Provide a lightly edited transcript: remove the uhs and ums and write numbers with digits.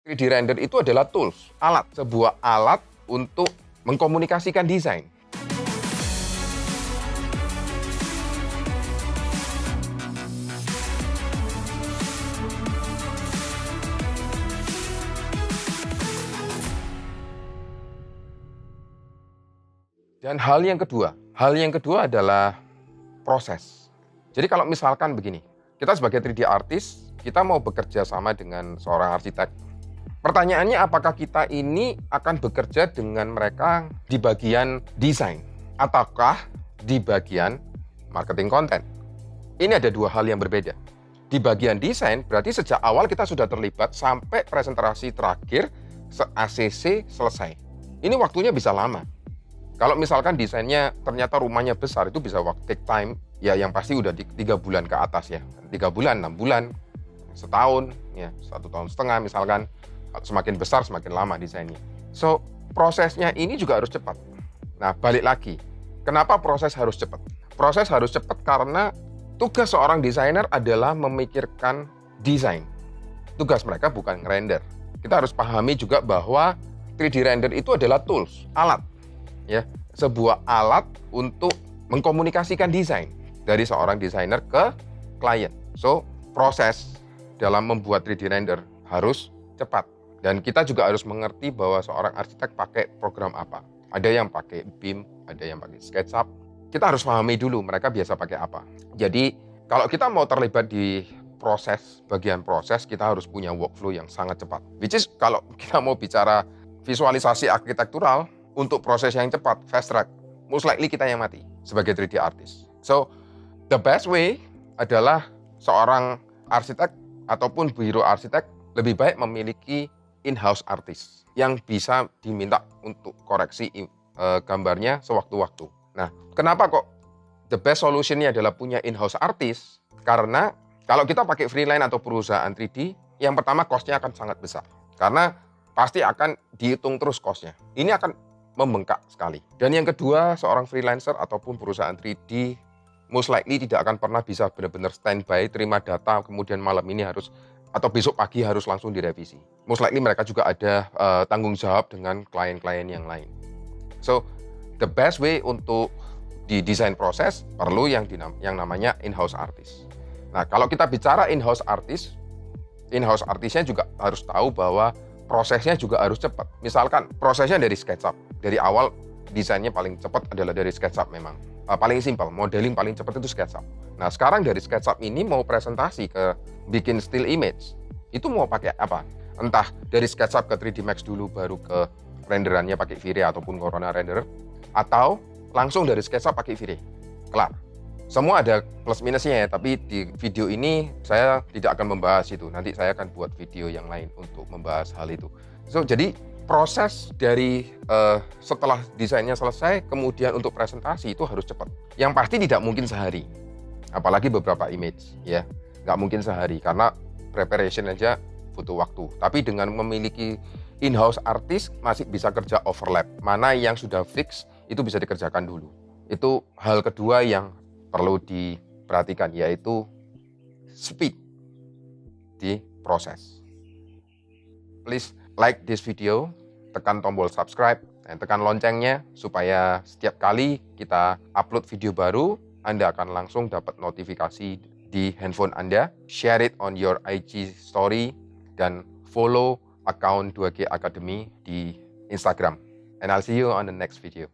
3D render itu adalah tools, sebuah alat untuk mengkomunikasikan desain. Dan hal yang kedua adalah proses. Jadi kalau misalkan begini, kita sebagai 3D artist, kita mau bekerja sama dengan seorang arsitek. Pertanyaannya, apakah kita ini akan bekerja dengan mereka di bagian desain ataukah di bagian marketing konten? Ini ada dua hal yang berbeda. Di bagian desain berarti sejak awal kita sudah terlibat sampai presentasi terakhir ACC selesai. Ini waktunya bisa lama. Kalau misalkan desainnya ternyata rumahnya besar, itu bisa take time, ya yang pasti udah 3 bulan ke atas ya. 3 bulan, 6 bulan, setahun, ya 1,5 tahun misalkan. Semakin besar, semakin lama desainnya. So, prosesnya ini juga harus cepat. Nah, balik lagi. Kenapa proses harus cepat? Proses harus cepat karena tugas seorang desainer adalah memikirkan desain. Tugas mereka bukan ngerender. Kita harus pahami juga bahwa 3D render itu adalah tools, alat. Ya, sebuah alat untuk mengkomunikasikan desain dari seorang desainer ke klien. So, proses dalam membuat 3D render harus cepat. Dan kita juga harus mengerti bahwa seorang arsitek pakai program apa. Ada yang pakai BIM, ada yang pakai SketchUp. Kita harus pahami dulu mereka biasa pakai apa. Jadi, kalau kita mau terlibat di bagian proses, kita harus punya workflow yang sangat cepat. Which is, kalau kita mau bicara visualisasi arsitektural, untuk proses yang cepat, fast track, most likely kita yang mati sebagai 3D artist. So, the best way adalah seorang arsitek ataupun biro arsitek lebih baik memiliki in-house artist yang bisa diminta untuk koreksi gambarnya sewaktu-waktu. Nah, kenapa kok the best solution-nya adalah punya in-house artist? Karena kalau kita pakai freelance atau perusahaan 3D, yang pertama cost-nya akan sangat besar. Karena pasti akan dihitung terus cost-nya. Ini akan membengkak sekali. Dan yang kedua, seorang freelancer ataupun perusahaan 3D most likely tidak akan pernah bisa benar-benar standby, terima data, kemudian malam ini harus atau besok pagi harus langsung direvisi. Most likely mereka juga ada tanggung jawab dengan klien-klien yang lain. So, the best way untuk di desain proses perlu yang namanya in-house artist. Nah, kalau kita bicara in-house artistnya juga harus tahu bahwa prosesnya juga harus cepat. Misalkan prosesnya dari SketchUp. Dari awal desainnya paling cepat adalah dari SketchUp memang. Paling simpel, modeling paling cepat itu SketchUp. Nah, sekarang dari SketchUp ini mau presentasi ke bikin still image, itu mau pakai apa? Entah dari SketchUp ke 3D Max dulu baru ke renderannya pakai V-Ray ataupun Corona Renderer, atau langsung dari SketchUp pakai V-Ray. Kelar. Semua ada plus minusnya ya, tapi di video ini saya tidak akan membahas itu. Nanti saya akan buat video yang lain untuk membahas hal itu. So, jadi proses dari setelah desainnya selesai, kemudian untuk presentasi itu harus cepat. Yang pasti tidak mungkin sehari. Apalagi beberapa image, ya. Nggak mungkin sehari, karena preparation aja butuh waktu. Tapi dengan memiliki in-house artist, masih bisa kerja overlap. Mana yang sudah fix, itu bisa dikerjakan dulu. Itu hal kedua yang perlu diperhatikan, yaitu speed di proses. Please like this video, tekan tombol subscribe, dan tekan loncengnya supaya setiap kali kita upload video baru, Anda akan langsung dapat notifikasi di handphone Anda. Share it on your IG story, dan follow account 2G Academy di Instagram. And I'll see you on the next video.